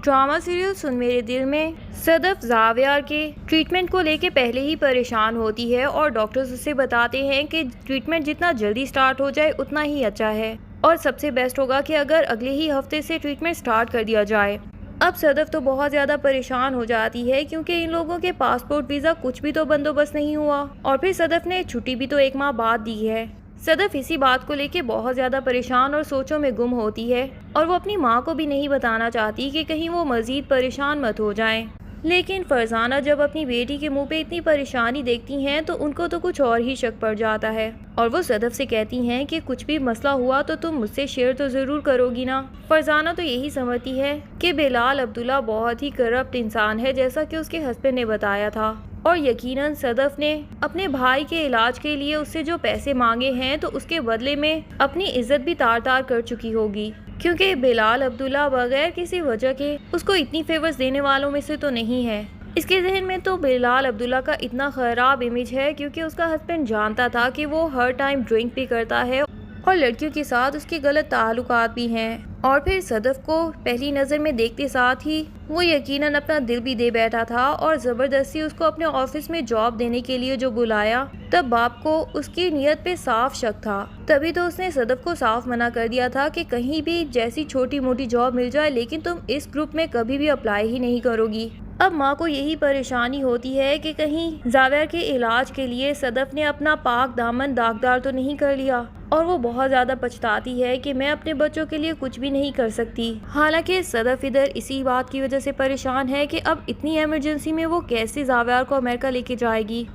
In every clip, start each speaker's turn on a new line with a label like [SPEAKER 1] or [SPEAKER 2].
[SPEAKER 1] Drama serial सुन मेरे दिल में सदफ जावियर के ट्रीटमेंट को लेके पहले ही परेशान होती है और डॉक्टर्स उसे बताते हैं कि ट्रीटमेंट जितना जल्दी स्टार्ट हो जाए उतना ही अच्छा है और सबसे बेस्ट होगा कि अगर अगले ही हफ्ते से ट्रीटमेंट स्टार्ट कर दिया जाए। अब सदफ तो बहुत ज़्यादा परेशान हो जाती है क्योंकि इन लोगों के पासपोर्ट वीज़ा कुछ भी तो बंदोबस्त नहीं हुआ और फिर सदफ ने छुट्टी भी तो 1 माह बाद दी है। सदफ इसी बात को लेके बहुत ज़्यादा परेशान और सोचों में गुम होती है और वो अपनी माँ को भी नहीं बताना चाहती कि कहीं वो मज़ीद परेशान मत हो जाएं। लेकिन फरजाना जब अपनी बेटी के मुंह पे इतनी परेशानी देखती हैं तो उनको तो कुछ और ही शक पड़ जाता है और वो सदफ से कहती हैं कि कुछ भी मसला हुआ तो तुम मुझसे शेयर तो ज़रूर करोगी ना। फरजाना तो यही समझती है कि बिलाल अब्दुल्ला बहुत ही करप्ट इंसान है जैसा कि उसके हस्बैंड ने बताया था और यकीनन सदफ ने अपने भाई के इलाज के लिए उससे जो पैसे मांगे हैं तो उसके बदले में अपनी इज्जत भी तार तार कर चुकी होगी क्योंकि बिलाल अब्दुल्ला बगैर किसी वजह के उसको इतनी फेवर्स देने वालों में से तो नहीं है। इसके जहन में तो बिलाल अब्दुल्ला का इतना ख़राब इमेज है क्योंकि उसका हस्बैंड जानता था कि वो हर टाइम ड्रिंक भी करता है और लड़कियों के साथ उसके गलत ताल्लुकात भी हैं और फिर सदफ को पहली नज़र में देखते साथ ही वो यकीनन अपना दिल भी दे बैठा था और ज़बरदस्ती उसको अपने ऑफिस में जॉब देने के लिए जो बुलाया तब बाप को उसकी नीयत पे साफ शक था। तभी तो उसने सदफ को साफ मना कर दिया था कि कहीं भी जैसी छोटी मोटी जॉब मिल जाए लेकिन तुम इस ग्रुप में कभी भी अप्लाई ही नहीं करोगी। अब माँ को यही परेशानी होती है कि कहीं जाविर के इलाज के लिए सदफ ने अपना पाक दामन दागदार तो नहीं कर लिया और वो बहुत ज़्यादा पछताती है कि मैं अपने बच्चों के लिए कुछ भी नहीं कर सकती। हालांकि सदफ इधर इसी बात की वजह से परेशान है कि अब इतनी इमरजेंसी में वो कैसे जाविर को अमेरिका लेके जाएगी।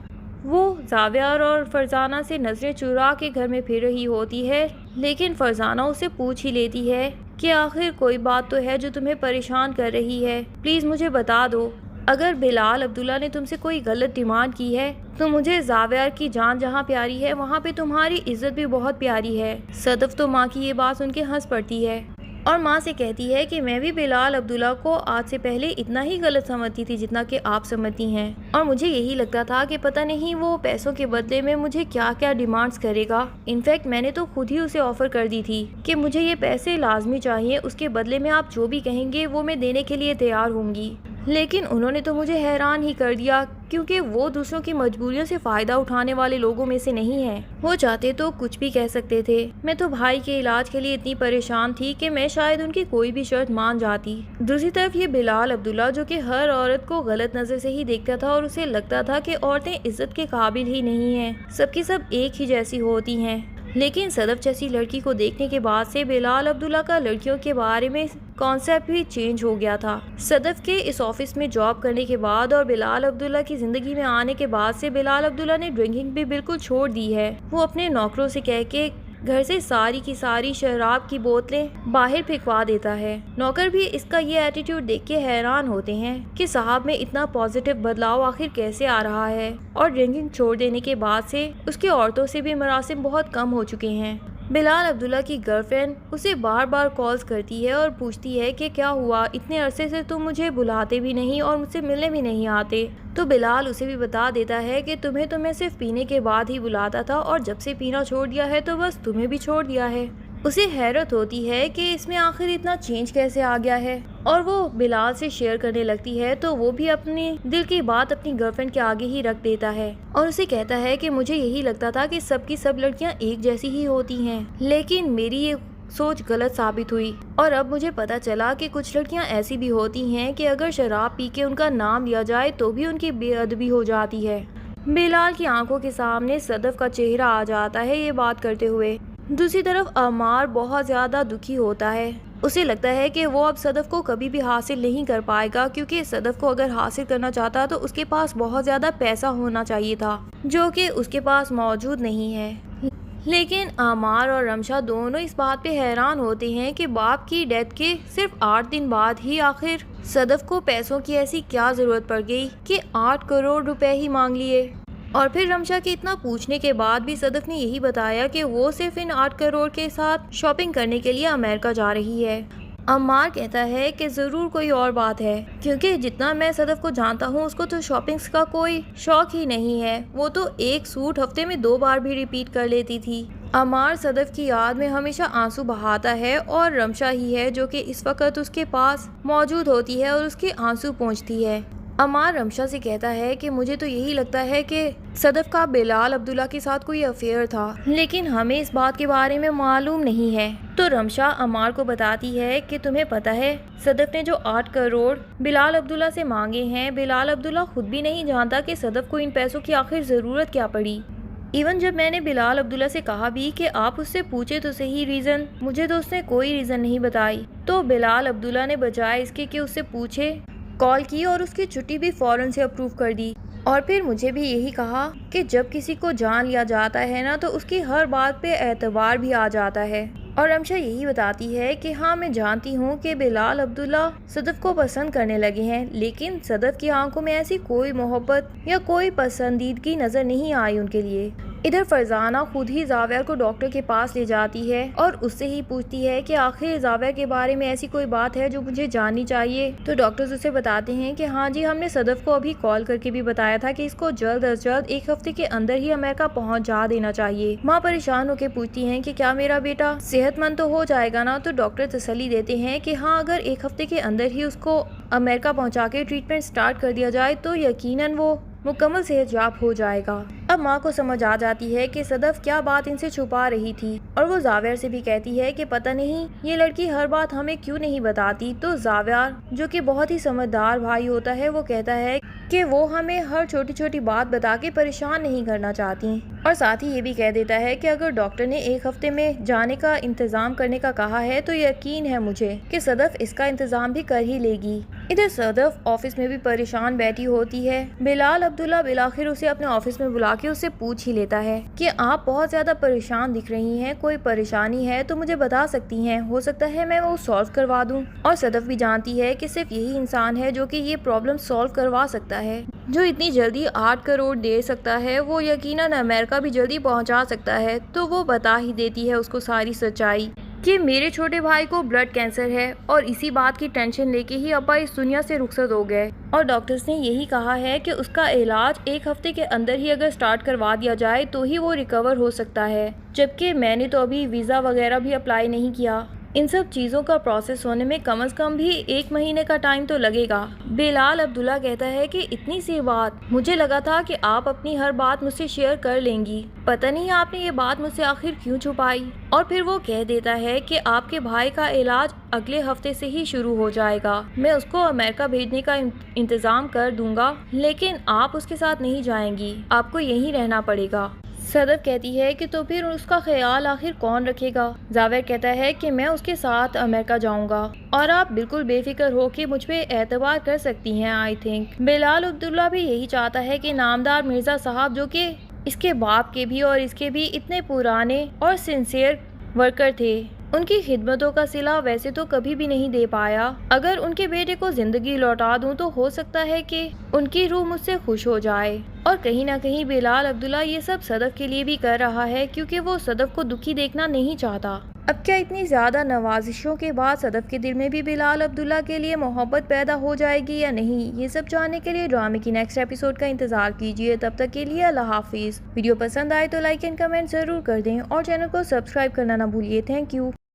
[SPEAKER 1] वो जाविर और फरजाना से नज़रें चुरा के घर में फिर रही होती है लेकिन फरजाना उसे पूछ ही लेती है कि आखिर कोई बात तो है जो तुम्हें परेशान कर रही है, प्लीज़ मुझे बता दो। अगर बिलाल अब्दुल्ला ने तुमसे कोई गलत डिमांड की है तो मुझे जाविर की जान जहाँ प्यारी है वहाँ पे तुम्हारी इज्जत भी बहुत प्यारी है। सदफ तो माँ की ये बात सुन के हंस पड़ती है और माँ से कहती है कि मैं भी बिलाल अब्दुल्ला को आज से पहले इतना ही गलत समझती थी जितना कि आप समझती हैं और मुझे यही लगता था कि पता नहीं वो पैसों के बदले में मुझे क्या क्या डिमांड्स करेगा। इनफैक्ट मैंने तो खुद ही उसे ऑफर कर दी थी कि मुझे ये पैसे लाजमी चाहिए, उसके बदले में आप जो भी कहेंगे वो मैं देने के लिए तैयार होंगी। लेकिन उन्होंने तो मुझे हैरान ही कर दिया क्योंकि वो दूसरों की मजबूरियों से फ़ायदा उठाने वाले लोगों में से नहीं है। वो चाहते तो कुछ भी कह सकते थे। मैं तो भाई के इलाज के लिए इतनी परेशान थी कि मैं शायद उनकी कोई भी शर्त मान जाती। दूसरी तरफ ये बिलाल अब्दुल्ला जो कि हर औरत को गलत नज़र से ही देखता था और उसे लगता था कि औरतें इज्जत के काबिल ही नहीं हैं, सबकी सब एक ही जैसी होती हैं। लेकिन सदफ जैसी लड़की को देखने के बाद से बिलाल अब्दुल्ला का लड़कियों के बारे में कॉन्सेप्ट भी चेंज हो गया था। सदफ के इस ऑफिस में जॉब करने के बाद और बिलाल अब्दुल्ला की ज़िंदगी में आने के बाद से बिलाल अब्दुल्ला ने ड्रिंकिंग भी बिल्कुल छोड़ दी है। वो अपने नौकरों से कह के घर से सारी की सारी शराब की बोतलें बाहर फेंकवा देता है। नौकर भी इसका ये एटीट्यूड देख के हैरान होते हैं कि साहब में इतना पॉजिटिव बदलाव आखिर कैसे आ रहा है और ड्रिंकिंग छोड़ देने के बाद से उसके औरतों से भी मरासिम बहुत कम हो चुके हैं। बिलाल अब्दुल्ला की गर्लफ्रेंड उसे बार बार कॉल्स करती है और पूछती है कि क्या हुआ, इतने अरसे से तुम मुझे बुलाते भी नहीं और मुझसे मिलने भी नहीं आते। तो बिलाल उसे भी बता देता है कि तुम्हें तो मैं सिर्फ पीने के बाद ही बुलाता था और जब से पीना छोड़ दिया है तो बस तुम्हें भी छोड़ दिया है। उसे हैरत होती है कि इसमें आखिर इतना चेंज कैसे आ गया है और वो बिलाल से शेयर करने लगती है तो वो भी अपने दिल की बात अपनी गर्लफ्रेंड के आगे ही रख देता है और उसे कहता है कि मुझे यही लगता था कि सबकी सब लड़कियां एक जैसी ही होती हैं, लेकिन मेरी ये सोच गलत साबित हुई और अब मुझे पता चला कि कुछ लड़कियां ऐसी भी होती हैं कि अगर शराब पी के उनका नाम लिया जाए तो भी उनकी बेअदबी हो जाती है। बिलाल की आंखों के सामने सदफ का चेहरा आ जाता है ये बात करते हुए। दूसरी तरफ अमार बहुत ज़्यादा दुखी होता है। उसे लगता है कि वो अब सदफ को कभी भी हासिल नहीं कर पाएगा क्योंकि सदफ को अगर हासिल करना चाहता तो उसके पास बहुत ज़्यादा पैसा होना चाहिए था जो कि उसके पास मौजूद नहीं है। लेकिन अमार और रमशा दोनों इस बात पे हैरान होते हैं कि बाप की डेथ के सिर्फ 8 दिन बाद ही आखिर सदफ को पैसों की ऐसी क्या ज़रूरत पड़ गई कि 8 करोड़ रुपए ही मांग लिए। और फिर रमशा के इतना पूछने के बाद भी सदफ ने यही बताया कि वो सिर्फ इन 8 करोड़ के साथ शॉपिंग करने के लिए अमेरिका जा रही है। अम्मार कहता है कि ज़रूर कोई और बात है क्योंकि जितना मैं सदफ को जानता हूँ उसको तो शॉपिंग्स का कोई शौक ही नहीं है। वो तो एक सूट हफ्ते में 2 बार भी रिपीट कर लेती थी अमार सदफ की याद में हमेशा आंसू बहाता है और रमशा ही है जो कि इस वक्त उसके पास मौजूद होती है और उसके आंसू पोंछती है। अमार रमशा से कहता है कि मुझे तो यही लगता है कि सदफ का बिलाल अब्दुल्ला के साथ कोई अफेयर था, लेकिन हमें इस बात के बारे में मालूम नहीं है। तो रमशा अमार को बताती है कि तुम्हें पता है सदफ ने जो 8 करोड़ बिलाल अब्दुल्ला से मांगे हैं, बिलाल अब्दुल्ला खुद भी नहीं जानता कि सदफ को इन पैसों की आखिर ज़रूरत क्या पड़ी। इवन जब मैंने बिलाल अब्दुल्ला से कहा भी कि आप उससे पूछे तो सही रीज़न, मुझे तो उसने कोई रीज़न नहीं बताई। तो बिलाल अब्दुल्ला ने बजाय इसके कि उससे पूछे कॉल की और उसकी छुट्टी भी फ़ौरन से अप्रूव कर दी। और फिर मुझे भी यही कहा कि जब किसी को जान लिया जाता है ना तो उसकी हर बात पे एतबार भी आ जाता है। और रमशा यही बताती है कि हाँ, मैं जानती हूँ कि बिलाल अब्दुल्ला सदफ को पसंद करने लगे हैं, लेकिन सदफ की आंखों में ऐसी कोई मोहब्बत या कोई पसंदीदगी नज़र नहीं आई उनके लिए। इधर फरजाना खुद ही जाविया को डॉक्टर के पास ले जाती है और उससे ही पूछती है कि आखिर जाविया के बारे में ऐसी कोई बात है जो मुझे जाननी चाहिए। तो डॉक्टर्स उसे बताते हैं कि हाँ जी, हमने सदफ को अभी कॉल करके भी बताया था कि इसको जल्द अज जल्द 1 हफ्ते के अंदर ही अमेरिका पहुंचा देना चाहिए। माँ परेशान होकर पूछती है कि क्या मेरा बेटा सेहतमंद तो हो जाएगा ना। तो डॉक्टर तसल्ली देते हैं कि हाँ, अगर 1 हफ्ते के अंदर ही उसको अमेरिका पहुँचा के ट्रीटमेंट स्टार्ट कर दिया जाए तो यकीनन वो मुकम्मल सेहतयाब हो जाएगा। अब माँ को समझ आ जाती है कि सदफ क्या बात इनसे छुपा रही थी और वो जावियर से भी कहती है कि पता नहीं ये लड़की हर बात हमें क्यों नहीं बताती। तो जावियर जो कि बहुत ही समझदार भाई होता है वो कहता है कि वो हमें हर छोटी छोटी बात बता के परेशान नहीं करना चाहती और साथ ही ये भी कह देता है कि अगर डॉक्टर ने 1 हफ्ते में जाने का इंतज़ाम करने का कहा है तो यकीन है मुझे कि सदफ इसका इंतज़ाम भी कर ही लेगी। इधर सदफ ऑफिस में भी परेशान बैठी होती है। बिलाल अब्दुल्ला बिलाखिर उसे अपने ऑफिस में बुला के उससे पूछ ही लेता है कि आप बहुत ज़्यादा परेशान दिख रही हैं, कोई परेशानी है तो मुझे बता सकती हैं, हो सकता है मैं वो सॉल्व करवा दूं। और सदफ भी जानती है कि सिर्फ यही इंसान है जो कि ये प्रॉब्लम सॉल्व करवा सकता है, जो इतनी जल्दी 8 करोड़ दे सकता है, वो यकीनन अमेरिका भी जल्दी पहुंचा सकता है। तो वो बता ही देती है उसको सारी सच्चाई कि मेरे छोटे भाई को ब्लड कैंसर है और इसी बात की टेंशन लेके ही अब्बा इस दुनिया से रुखसत हो गए और डॉक्टर्स ने यही कहा है कि उसका इलाज 1 हफ्ते के अंदर ही अगर स्टार्ट करवा दिया जाए तो ही वो रिकवर हो सकता है। जबकि मैंने तो अभी वीज़ा वगैरह भी अप्लाई नहीं किया। इन सब चीज़ों का प्रोसेस होने में कम से कम भी 1 महीने का टाइम तो लगेगा। बिलाल अब्दुल्ला कहता है कि इतनी सी बात, मुझे लगा था कि आप अपनी हर बात मुझसे शेयर कर लेंगी, पता नहीं आपने ये बात मुझसे आखिर क्यों छुपाई। और फिर वो कह देता है कि आपके भाई का इलाज अगले हफ्ते से ही शुरू हो जाएगा, मैं उसको अमेरिका भेजने का इंतज़ाम कर दूंगा, लेकिन आप उसके साथ नहीं जाएंगी, आपको यहीं रहना पड़ेगा। सदफ कहती है कि तो फिर उसका ख्याल आखिर कौन रखेगा। जावेद कहता है कि मैं उसके साथ अमेरिका जाऊंगा और आप बिल्कुल बेफिक्र हो कि मुझ पे एतबार कर सकती हैं। आई थिंक बिलाल अब्दुल्ला भी यही चाहता है कि नामदार मिर्ज़ा साहब, जो कि इसके बाप के भी और इसके भी इतने पुराने और सिंसियर वर्कर थे, उनकी खिदमतों का सिला वैसे तो कभी भी नहीं दे पाया। अगर उनके बेटे को जिंदगी लौटा दूं तो हो सकता है कि उनकी रूह मुझसे खुश हो जाए। और कहीं ना कहीं बिलाल अब्दुल्ला ये सब सदफ के लिए भी कर रहा है, क्योंकि वो सदफ को दुखी देखना नहीं चाहता। अब क्या इतनी ज़्यादा नवाजिशों के बाद सदफ के दिल में भी बिलाल अब्दुल्ला के लिए मोहब्बत पैदा हो जाएगी या नहीं, ये सब जानने के लिए ड्रामे की नेक्स्ट एपिसोड का इंतजार कीजिए। तब तक के लिए अल्लाह हाफिज़। वीडियो पसंद आए तो लाइक एंड कमेंट ज़रूर कर दें और चैनल को सब्सक्राइब करना ना भूलिए। Thank you.